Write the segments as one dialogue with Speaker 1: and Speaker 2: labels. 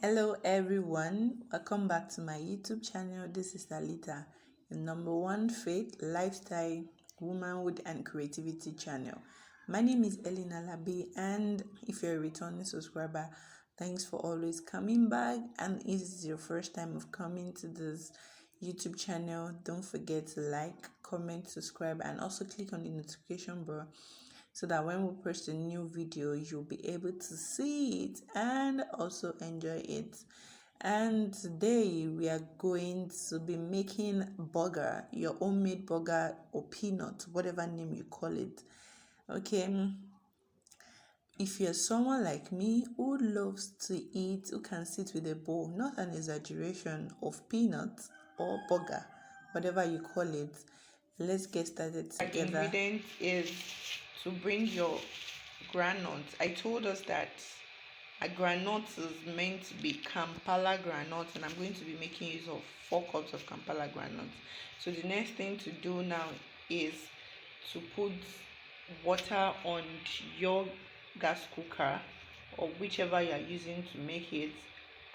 Speaker 1: Hello everyone, welcome back to my YouTube channel. This is Alita, the number one faith, lifestyle, womanhood and creativity channel. My name is Elena Labi, and if you're a returning subscriber, thanks for always coming back. And if this is your first time of coming to this YouTube channel, don't forget to like, comment, subscribe, and also click on the notification bell so that when we post a new video you'll be able to see it and also enjoy it. And today we are going to be making burger, your homemade burger or peanut, whatever name you call it. Okay, if you're someone like me who loves to eat, who can sit with a bowl, not an exaggeration, of peanut or burger, whatever you call it, let's get started together. The ingredient is to bring your granules. I told us that a granite is meant to be Kampala granite, and I'm going to be making use of 4 cups of Kampala granite. So the next thing to do now is to put water on your gas cooker or whichever you are using to make it.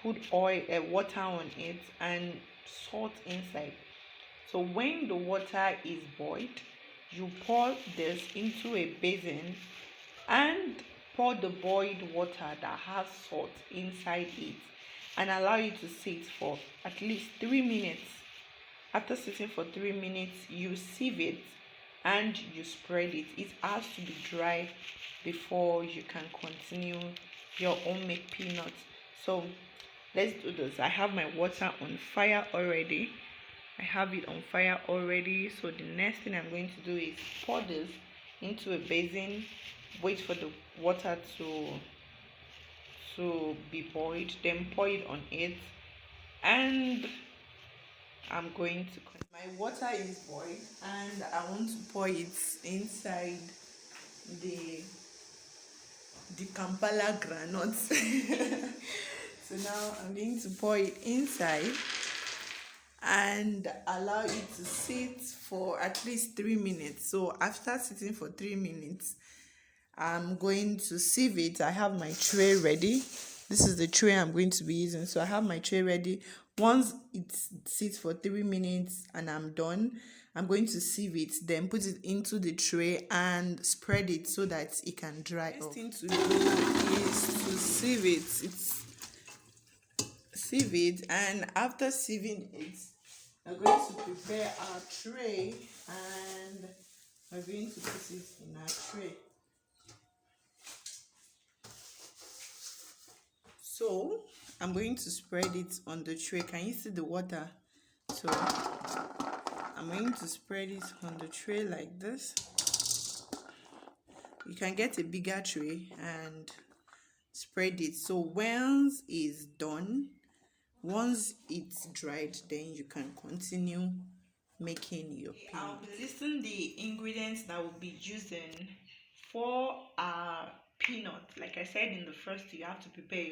Speaker 1: Put water on it and salt inside. So when the water is boiled, you pour this into a basin and pour the boiled water that has salt inside it and allow it to sit for at least 3 minutes. After sitting for 3 minutes, you sieve it and you spread it. It has to be dry before you can continue your homemade peanuts. So let's do this. I have my water on fire already. So the next thing I'm going to do is pour this into a basin, wait for the water to be boiled, then pour it on it, and I'm going to my water is boiled and I want to pour it inside the Kampala granules. So now I'm going to pour it inside and allow it to sit for at least 3 minutes. So after sitting for 3 minutes, I'm going to sieve it. I have my tray ready. This is the tray I'm going to be using. So I have my tray ready. Once it sits for 3 minutes and I'm done, I'm going to sieve it, then put it into the tray and spread it so that it can dry off. The next thing to do is to sieve it, and after sieving it, we're going to prepare our tray and we're going to put it in our tray. So I'm going to spread it on the tray. Can you see the water? So I'm going to spread it on the tray like this. You can get a bigger tray and spread it. So once it's done, once it's dried, then you can continue making your peanut. I'll be listing the ingredients that we'll be using for our peanut. Like I said in the first, you have to prepare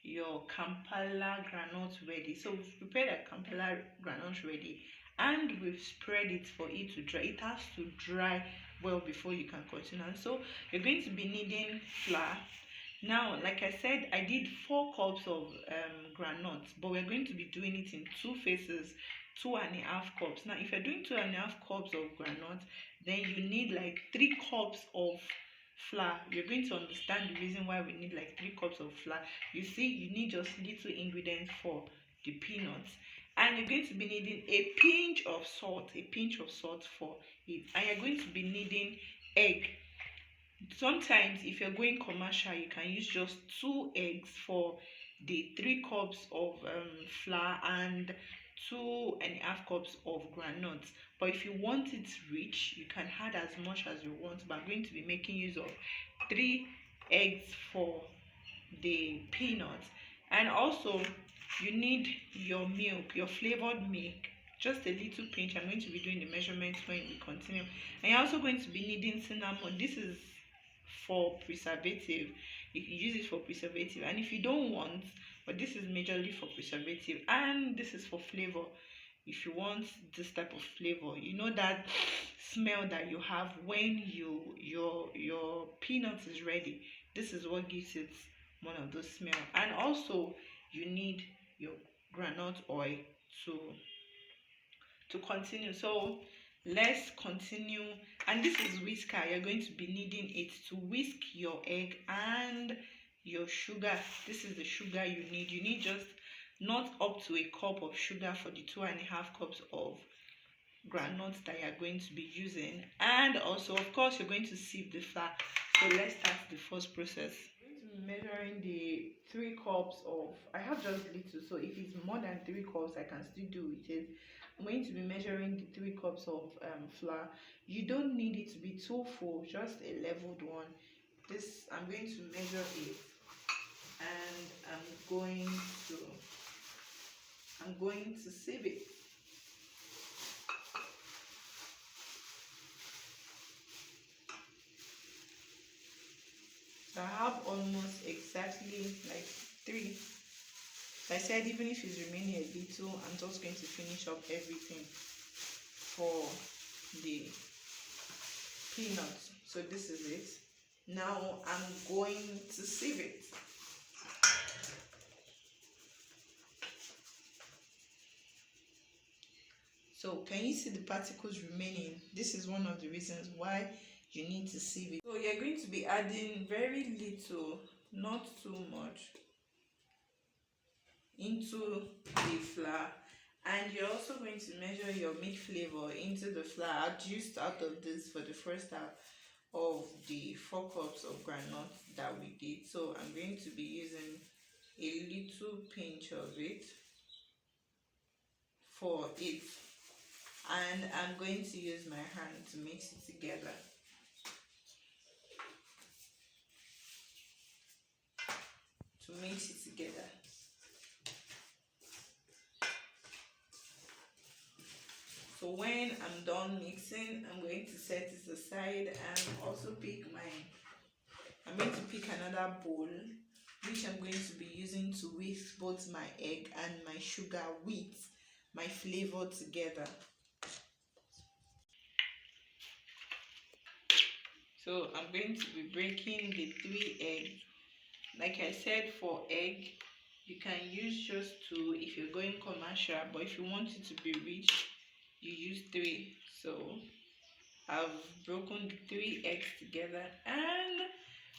Speaker 1: your Kampala granite ready. So we've prepared a Kampala granite ready and we've spread it for it to dry. It has to dry well before you can continue. And so you're going to be needing flour. Now, like I said, I did 4 cups of granules, but we're going to be doing it in 2 phases, 2.5 cups. Now, if you're doing 2.5 cups of granules, then you need like 3 cups of flour. You're going to understand the reason why we need like 3 cups of flour. You see, you need just little ingredients for the peanuts, and you're going to be needing a pinch of salt for it, and you're going to be needing egg. Sometimes if you're going commercial, you can use just 2 eggs for the 3 cups of flour and 2.5 cups of granules. But if you want it rich, you can add as much as you want, but I'm going to be making use of 3 eggs for the peanuts. And also you need your milk, your flavored milk, just a little pinch. I'm going to be doing the measurements when we continue. And you're also going to be needing cinnamon. This is for preservative. You can use it for preservative, and if you don't want, but this is majorly for preservative, and this is for flavor. If you want this type of flavor, you know that smell that you have when your peanut is ready. This is what gives it one of those smell. And also you need your groundnut oil to continue. So let's continue. And this is whisker. You're going to be needing it to whisk your egg and your sugar. This is the sugar you need. You need just not up to a cup of sugar for the 2.5 cups of groundnuts that you're going to be using. And also, of course, you're going to sieve the flour. So let's start the first process. I'm going to be measuring the 3 cups of, I have just little, so if it's more than 3 cups I can still do with it. I'm going to be measuring the 3 cups of flour. You don't need it to be too full, just a leveled one. This, I'm going to measure it, and I'm going to sieve it. So I have almost exactly like 3. Like I said, even if it's remaining a little, I'm just going to finish up everything for the peanuts. So this is it. Now I'm going to sieve it. So can you see the particles remaining? This is one of the reasons why you need to sieve it. So you're going to be adding very little, not too much, into the flour. And you're also going to measure your milk flavor into the flour. I juiced out of this for the first half of the 4 cups of groundnut that we did. So I'm going to be using a little pinch of it for it, and I'm going to use my hand to mix it together. So when I'm done mixing, I'm going to set it aside and also I'm going to pick another bowl, which I'm going to be using to whisk both my egg and my sugar with my flavor together. So I'm going to be breaking the 3 eggs. Like I said, for egg, you can use just 2 if you're going commercial, but if you want it to be rich, you use 3. So I've broken the 3 eggs together, and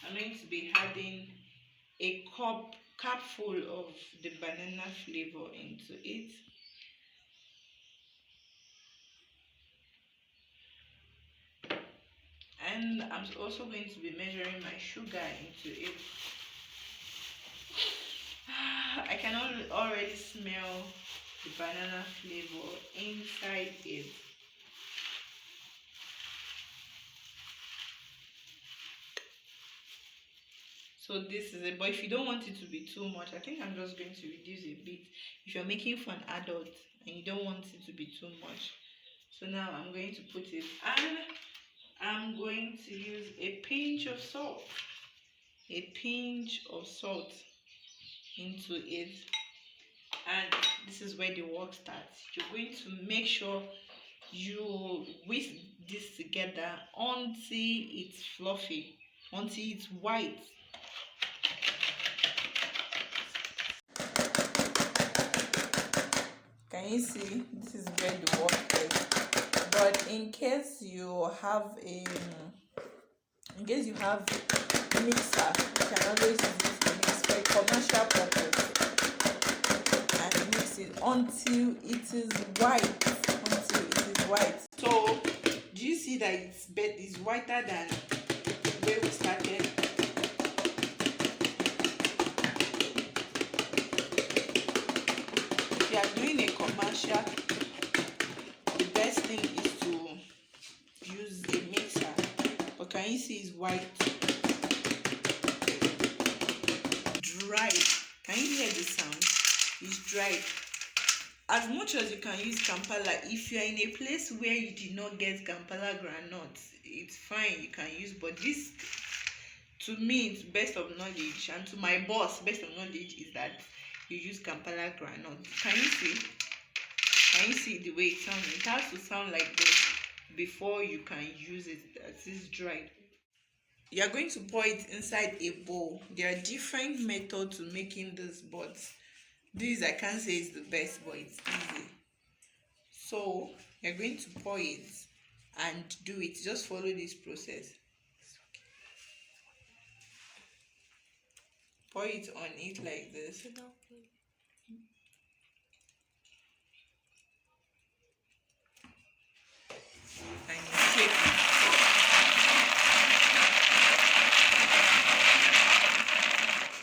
Speaker 1: I'm going to be adding a cupful of the banana flavor into it. And I'm also going to be measuring my sugar into it. I can already smell the banana flavor inside it. So this is it, but if you don't want it to be too much, I think I'm just going to reduce a bit. If you're making for an adult and you don't want it to be too much. So now I'm going to put it, and I'm going to use a pinch of salt. A pinch of salt into it. And this is where the work starts. You're going to make sure you whisk this together until it's fluffy, until it's white. Can you see? This is where the work is. But in case you have mixer, you can always use the mix for a commercial purpose and mix it until it is white. So do you see that it's whiter than where we started? If you are doing a commercial, the best thing is to use a mixer. But can you see it's white? Dry. Can you hear the sound? It's dry. As much as you can use Kampala, if you are in a place where you did not get Kampala groundnuts, it's fine, you can use. But this, to me, it's best of knowledge, and to my boss, best of knowledge is that you use Kampala groundnut. Can you see? Can you see the way it sounds? It has to sound like this before you can use it. That is dried. You are going to pour it inside a bowl. There are different methods to making this, but This I can't say is the best, but it's easy. So you're going to pour it and do it. Just follow this process. Pour it on it like this. And you shake it.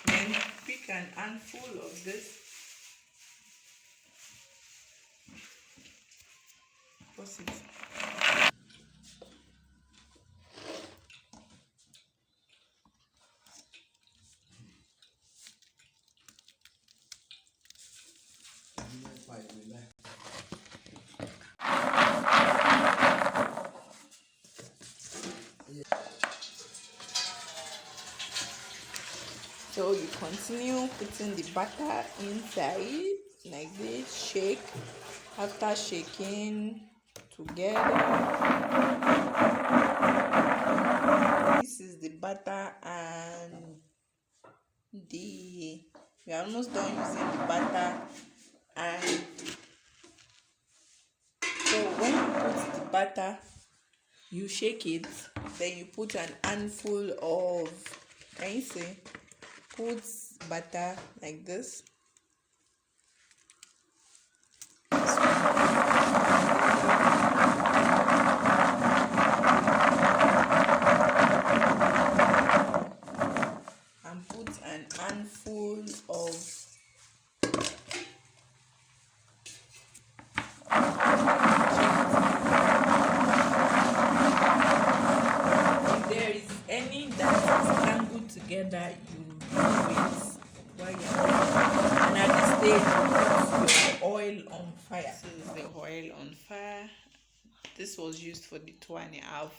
Speaker 1: Then pick an handful of this. What's it? So you continue putting the butter inside like this, shake. After shaking together, this is the butter and we are almost done using the butter. And so when you put the butter, you shake it, then you put an handful of, can you see, put butter like this. And put an handful of if there is any that is tangled together, you remove it while you're and at this stage you put your oil on fire. This is the oil on fire. This was used for the 2.5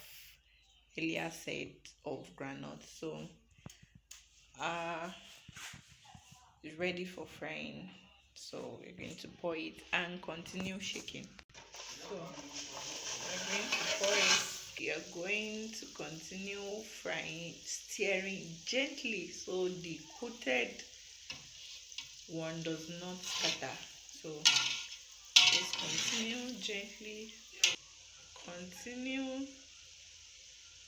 Speaker 1: earlier set of granite. So it's ready for frying. So we're going to pour it and continue shaking. So we're going to pour it. You're going to continue frying, stirring gently so the coated one does not scatter. So just continue gently, continue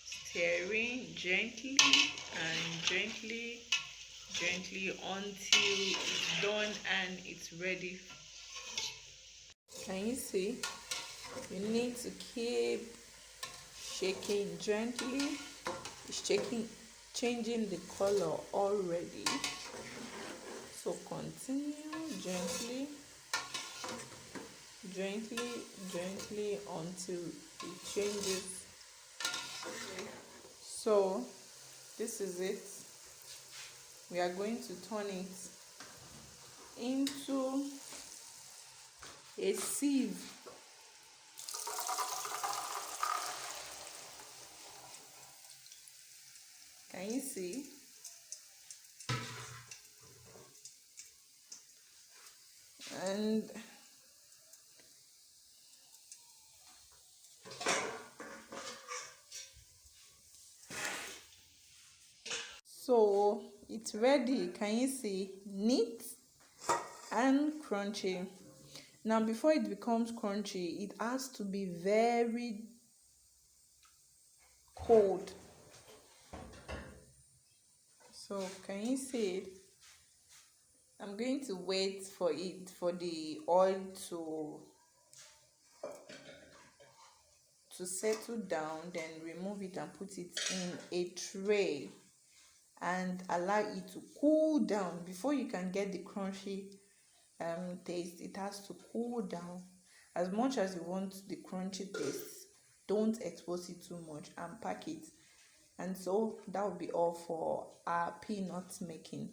Speaker 1: stirring gently and gently until it's done and it's ready. Can you see? You need to keep shaking gently. Shaking, changing the color already. So continue gently until it changes. So this is it. We are going to turn it into a sieve. Can you see? And so it's ready. Can you see? Neat and crunchy. Now before it becomes crunchy, it has to be very cold. So can you see it? I'm going to wait for the oil to settle down, then remove it and put it in a tray and allow it to cool down. Before you can get the crunchy taste, it has to cool down. As much as you want the crunchy taste, don't expose it too much and pack it. And so that will be all for our peanut making.